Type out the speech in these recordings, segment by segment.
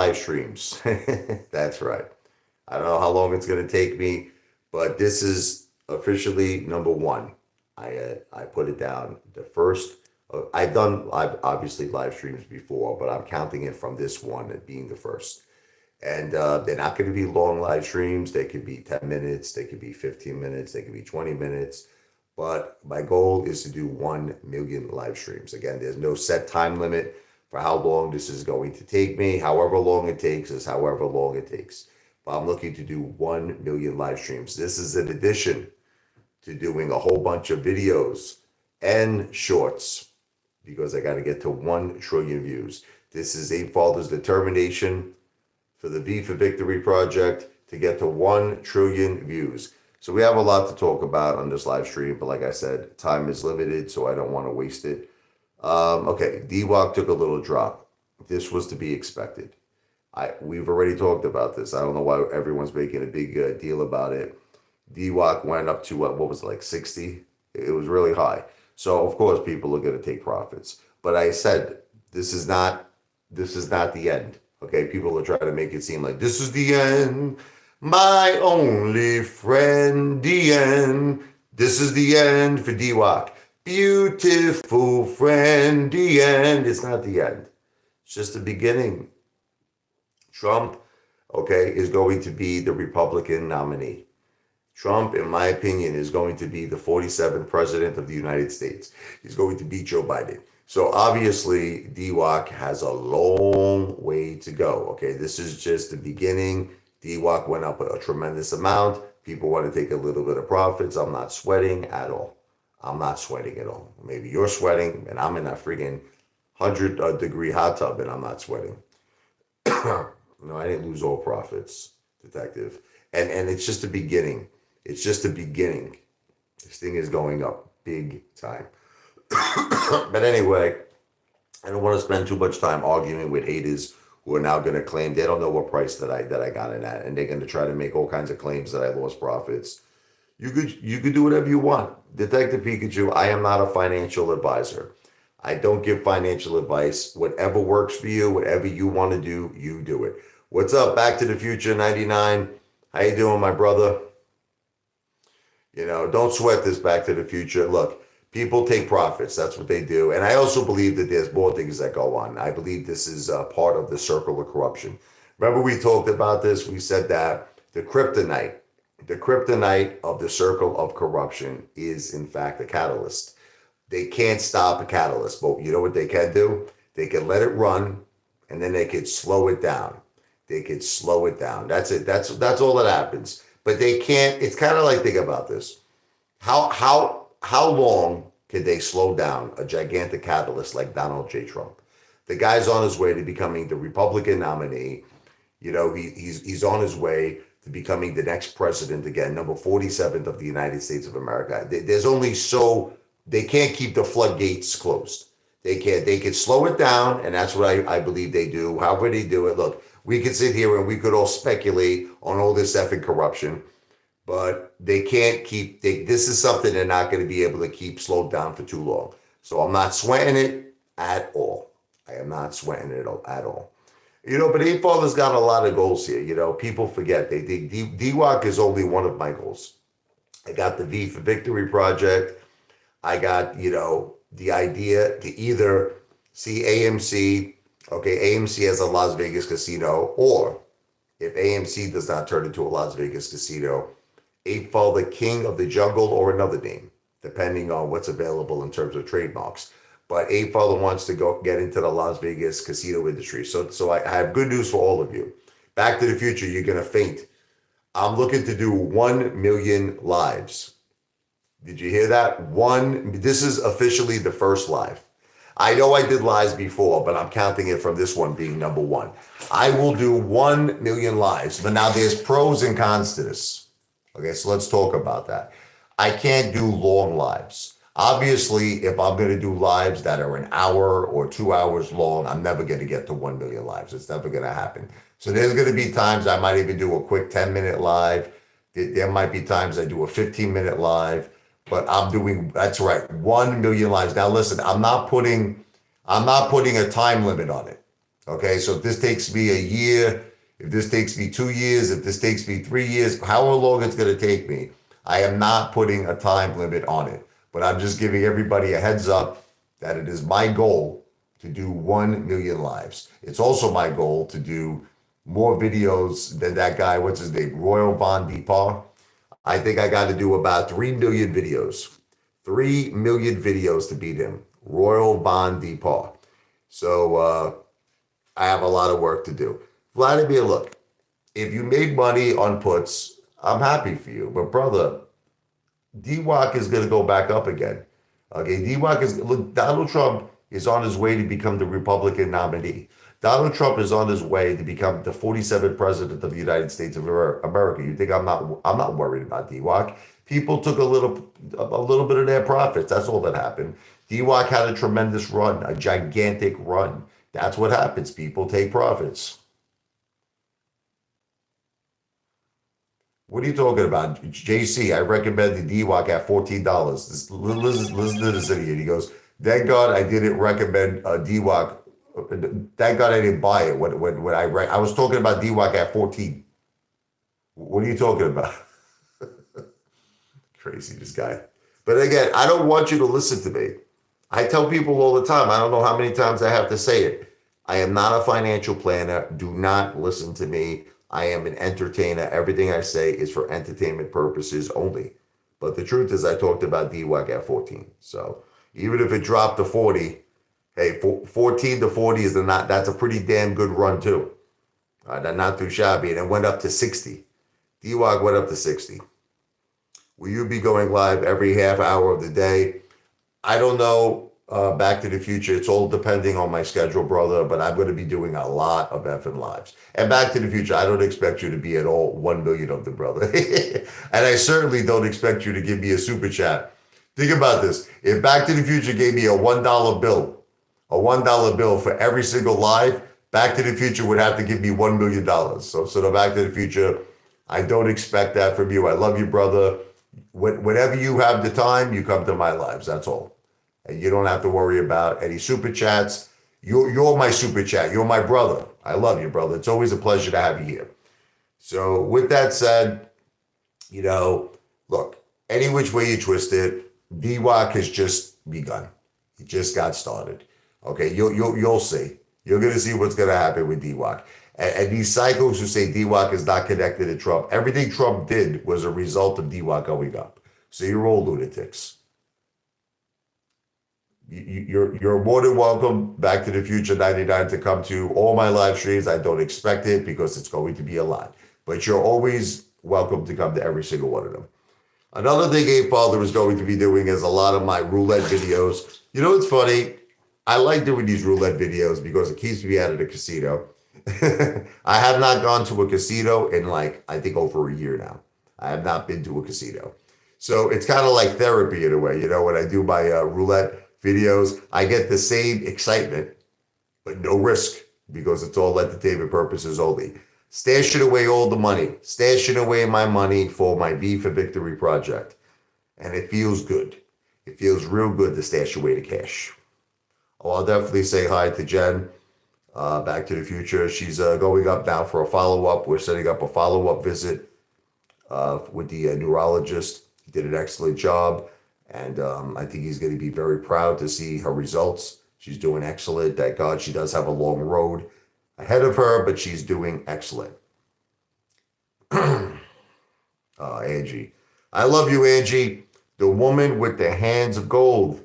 live streams. That's right. I don't know how long it's going to take me, but this is officially number one. I put it down. The first, I've done obviously live streams before, but I'm counting it from this one as being the first. And they're not going to be long live streams. They could be 10 minutes, they could be 15 minutes, they could be 20 minutes. But my goal is to do 1 million live streams. Again, there's no set time limit for how long this is going to take me. However long it takes is however long it takes. But I'm looking to do 1 million live streams. This is in addition to doing a whole bunch of videos and shorts because I got to get to 1 trillion views. This is Apefather's determination for the V for Victory project to get to 1 trillion views. So we have a lot to talk about on this live stream, but like I said, time is limited, so I don't want to waste it. Okay, DWAC took a little drop. This was to be expected. We've already talked about this. I don't know why everyone's making a big deal about it. DWAC went up to what was it, like 60? It was really high. So of course people are going to take profits. But I said this is not the end. Okay, people are trying to make it seem like this is the end. My only friend, the end. This is the end for DWAC. Beautiful friend, the end. It's not the end. It's just the beginning. Trump, okay, is going to be the Republican nominee. Trump, in my opinion, is going to be the 47th president of the United States. He's going to beat Joe Biden. So obviously, DWAC has a long way to go. Okay, this is just the beginning. DWAC went up a tremendous amount. People want to take a little bit of profits. I'm not sweating at all. I'm not sweating at all. Maybe you're sweating, and I'm in a friggin' 100-degree hot tub, and I'm not sweating. No, I didn't lose all profits, detective. And it's just the beginning. It's just the beginning. This thing is going up big time. But anyway, I don't want to spend too much time arguing with haters who are now going to claim they don't know what price that I got it at, and they're going to try to make all kinds of claims that I lost profits. You could do whatever you want. Detective Pikachu, I am not a financial advisor. I don't give financial advice. Whatever works for you, whatever you want to do, you do it. What's up, Back to the Future 99? How you doing, my brother? You know, don't sweat this, Back to the Future. Look, people take profits. That's what they do. And I also believe that there's more things that go on. I believe this is part of the circle of corruption. Remember we talked about this? We said that the kryptonite of the circle of corruption is, in fact, a catalyst. They can't stop a catalyst, but you know what they can do? They can let it run, and then they could slow it down. They could slow it down. That's it. That's all that happens. But they can't. It's kind of like, think about this. How long can they slow down a gigantic catalyst like Donald J. Trump? The guy's on his way to becoming the Republican nominee. You know, he's on his way to becoming the next president again, number 47th of the United States of America. There's only they can't keep the floodgates closed. They can slow it down, and that's what I believe they do. However they do it, look, we could sit here and we could all speculate on all this effing corruption, but they can't keep, this is something they're not going to be able to keep slowed down for too long. So I'm not sweating it at all. I am not sweating it at all. You know, but Apefather's got a lot of goals here. You know, people forget. DWAC is only one of my goals. I got the V for Victory project. I got, you know, the idea to either see AMC. Okay, AMC has a Las Vegas casino, or if AMC does not turn into a Las Vegas casino, Apefather King of the Jungle, or another name, depending on what's available in terms of trademarks. But Apefather wants to go get into the Las Vegas casino industry. So I have good news for all of you. Back to the Future, you're going to faint. I'm looking to do 1 million lives. Did you hear that? This is officially the first live. I know I did lives before, but I'm counting it from this one being number one. I will do 1 million lives, but now there's pros and cons to this. Okay, so let's talk about that. I can't do long lives. Obviously, if I'm going to do lives that are an hour or 2 hours long, I'm never going to get to 1 million lives. It's never going to happen. So there's going to be times I might even do a quick 10-minute live. There might be times I do a 15-minute live. But I'm doing, that's right, 1 million lives. Now listen, I'm not putting a time limit on it. Okay, so if this takes me a year, if this takes me 2 years, if this takes me 3 years, however long it's going to take me, I am not putting a time limit on it. But I'm just giving everybody a heads up that it is my goal to do 1 million lives. It's also my goal to do more videos than that guy, what's his name, Royal Von Depar. I think I got to do about 3 million videos. 3 million videos to beat him. Royal Von Depar. So I have a lot of work to do. Vladimir, look, if you made money on puts, I'm happy for you. But brother, DWAC is going to go back up again. Okay, DWAC is, look, Donald Trump is on his way to become the Republican nominee. Donald Trump is on his way to become the 47th president of the United States of America. You think I'm not worried about DWAC. People took a little bit of their profits. That's all that happened. DWAC had a tremendous run, a gigantic run. That's what happens. People take profits. What are you talking about? JC, I recommend the DWAC at $14. Listen to this idiot. He goes, thank God I didn't recommend DWAC. Thank God I didn't buy it when I was talking about DWAC at 14. What are you talking about? Crazy, this guy. But again, I don't want you to listen to me. I tell people all the time, I don't know how many times I have to say it. I am not a financial planner. Do not listen to me. I am an entertainer. Everything I say is for entertainment purposes only. But the truth is, I talked about DWAC at 14. So even if it dropped to 40, hey, 14 to 40 is that's a pretty damn good run too. Not too shabby. And it went up to 60. DWAC went up to 60. Will you be going live every half hour of the day? I don't know. Back to the Future. It's all depending on my schedule, brother. But I'm going to be doing a lot of effing lives. And Back to the Future, I don't expect you to be at all 1 million of them, brother. And I certainly don't expect you to give me a super chat. Think about this. If Back to the Future gave me a $1 bill for every single live, Back to the Future would have to give me $1 million. So the Back to the Future, I don't expect that from you. I love you, brother. Whenever you have the time, you come to my lives. That's all. And you don't have to worry about any super chats. You're my super chat. You're my brother. I love you, brother. It's always a pleasure to have you here. So with that said, look, any which way you twist it, DWAC has just begun. It just got started. Okay, you'll see. You're going to see what's going to happen with DWAC. And these psychos who say DWAC is not connected to Trump, everything Trump did was a result of DWAC going up. So you're all lunatics. You're more than welcome, Back to the Future 99, to come to all my live streams. I don't expect it because it's going to be a lot. But you're always welcome to come to every single one of them. Another thing Apefather is going to be doing is a lot of my roulette videos. You know what's funny? I like doing these roulette videos because it keeps me out of the casino. I have not gone to a casino in I think over a year now. I have not been to a casino. So it's kind of like therapy in a way. When I do my roulette videos, I get the same excitement, but no risk because it's all entertainment purposes only. Stashing away all the money, stashing away my money for my V for Victory project. And it feels good. It feels real good to stash away the cash. Oh, I'll definitely say hi to Jen, Back to the Future. She's going up now for a follow-up. We're setting up a follow-up visit with the neurologist. He did an excellent job. And I think he's going to be very proud to see her results. She's doing excellent. Thank God she does have a long road ahead of her, but she's doing excellent. Angie. I love you, Angie. The woman with the hands of gold.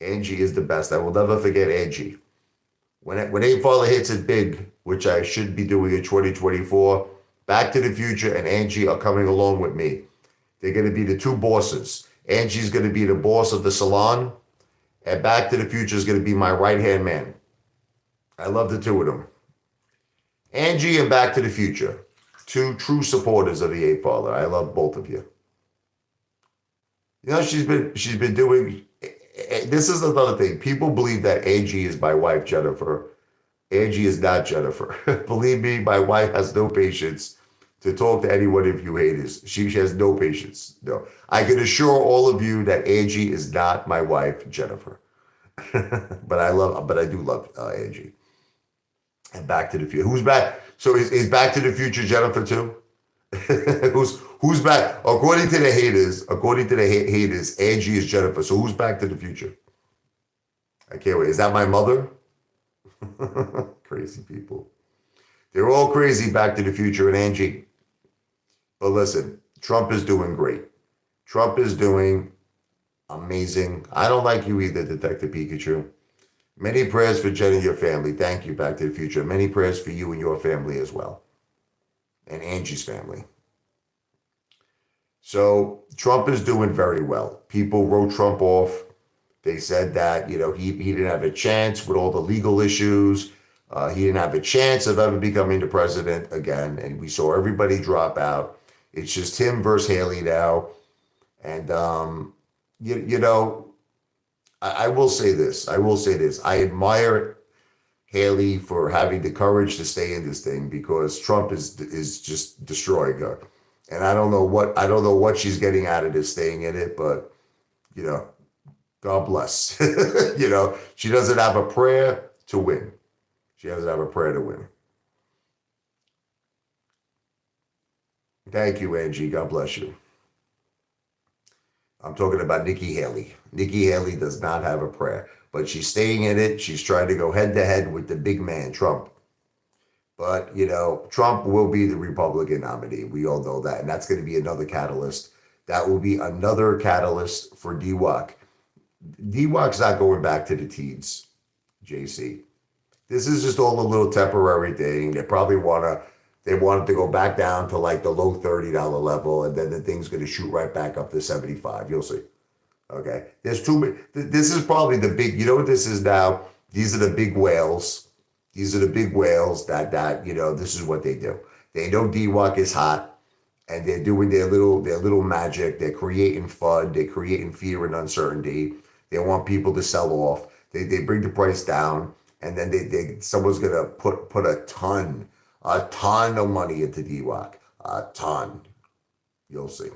Angie is the best. I will never forget Angie. When Apefather hits it big, which I should be doing in 2024, Back to the Future and Angie are coming along with me. They're going to be the two bosses. Angie's going to be the boss of the salon, and Back to the Future is going to be my right-hand man. I love the two of them. Angie and Back to the Future, two true supporters of the Apefather. I love both of you. She's been doing. This is another thing. People believe that Angie is my wife, Jennifer. Angie is not Jennifer. Believe me, my wife has no patience to talk to anyone of you haters. She has no patience. No. I can assure all of you that Angie is not my wife, Jennifer. But I do love Angie. And Back to the Future. Who's back? So is Back to the Future Jennifer too? Who's back? According to the haters, Angie is Jennifer. So who's Back to the Future? I can't wait. Is that my mother? Crazy people. They're all crazy, Back to the Future and Angie. But listen, Trump is doing great. Trump is doing amazing. I don't like you either, Detective Pikachu. Many prayers for Jen and your family. Thank you, Back to the Future. Many prayers for you and your family as well. And Angie's family. So Trump is doing very well. People wrote Trump off. They said that, he didn't have a chance with all the legal issues. He didn't have a chance of ever becoming the president again. And we saw everybody drop out. It's just him versus Haley now. And, I will say this. I admire Haley for having the courage to stay in this thing because Trump is just destroying her. And I don't know what she's getting out of this staying in it, but God bless. She doesn't have a prayer to win. She doesn't have a prayer to win. Thank you, Angie. God bless you. I'm talking about Nikki Haley. Nikki Haley does not have a prayer, but she's staying in it. She's trying to go head to head with the big man, Trump. But, Trump will be the Republican nominee. We all know that. And that's going to be another catalyst. That will be another catalyst for DWAC. DWAC's not going back to the teens, JC. This is just all a little temporary thing. They probably want it to go back down to like the low $30 level, and then the thing's going to shoot right back up to 75. You'll see. Okay. There's too many. This is probably the big, what this is now? These are the big whales. These are the big whales that this is what they do. They know DWAC is hot, and they're doing their little magic. They're creating FUD. They're creating fear and uncertainty. They want people to sell off. They bring the price down, and then someone's gonna put a ton of money into DWAC. A ton. You'll see.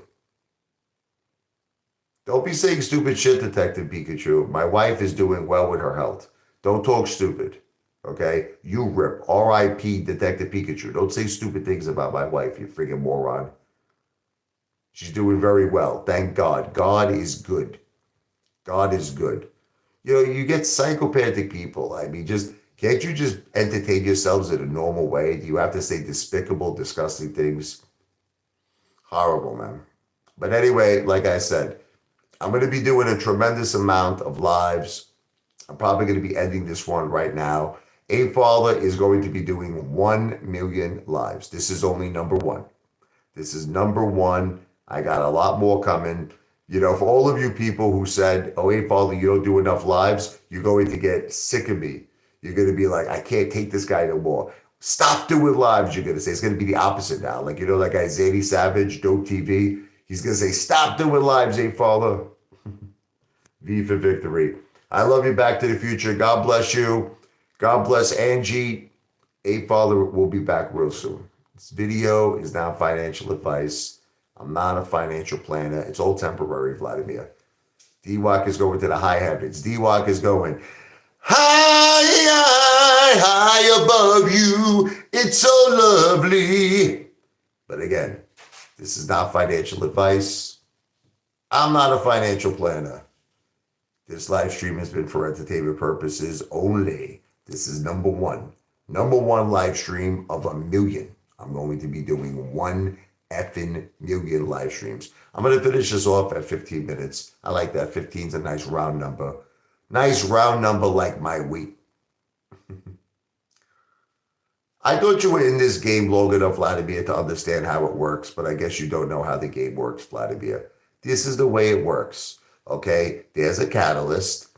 Don't be saying stupid shit, Detective Pikachu. My wife is doing well with her health. Don't talk stupid. Okay? You rip. R.I.P. Detective Pikachu. Don't say stupid things about my wife, you friggin' moron. She's doing very well. Thank God. God is good. God is good. You get psychopathic people. I mean, can't you just entertain yourselves in a normal way? Do you have to say despicable, disgusting things? Horrible, man. But anyway, like I said, I'm going to be doing a tremendous amount of lives. I'm probably going to be ending this one right now. Apefather is going to be doing 1 million lives. This is only number one. This is number one. I got a lot more coming. For all of you people who said, oh, Apefather, you don't do enough lives, you're going to get sick of me. You're going to be like, I can't take this guy no more. Stop doing lives, you're going to say. It's going to be the opposite now. Like, that guy, Zadie Savage, Dope TV. He's going to say, stop doing lives, Apefather. V for victory. I love you, Back to the Future. God bless you. God bless Angie. Apefather will be back real soon. This video is not financial advice. I'm not a financial planner. It's all temporary, Vladimir. DWAC is going to the high heavens. DWAC is going high above you. It's so lovely. But again, this is not financial advice. I'm not a financial planner. This live stream has been for entertainment purposes only. This is number one live stream of 1 million. I'm going to be doing 1 effing million live streams. I'm going to finish this off at 15 minutes. I like that. 15 is a nice round number. Nice round number like my weight. I thought you were in this game long enough, Vladimir, to understand how it works, but I guess you don't know how the game works, Vladimir. This is the way it works, okay? There's a catalyst.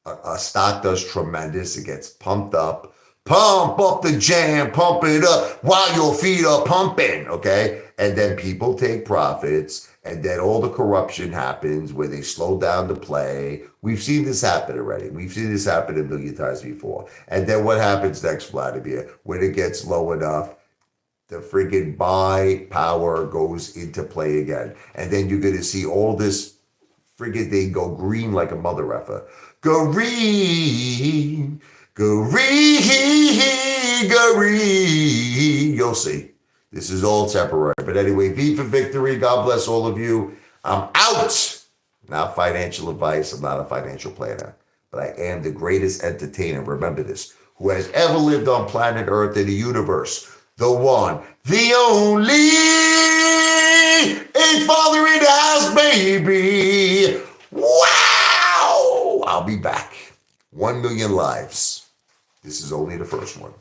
A stock does tremendous. It gets pumped up. Pump up the jam, pump it up while your feet are pumping, okay? And then people take profits, and then all the corruption happens where they slow down the play. We've seen this happen already. We've seen this happen 1 million times before. And then what happens next, Vladimir? When it gets low enough, the friggin' buy power goes into play again. And then you're going to see all this friggin' thing go green like a mother effer. Green, green, Gregory. You'll see. This is all temporary. But anyway, V for victory. God bless all of you. I'm out. Not financial advice. I'm not a financial planner. But I am the greatest entertainer. Remember this. Who has ever lived on planet Earth in the universe. The one, the only. Apefather in the house, baby. Wow. I'll be back. 1 million lives. This is only the first one.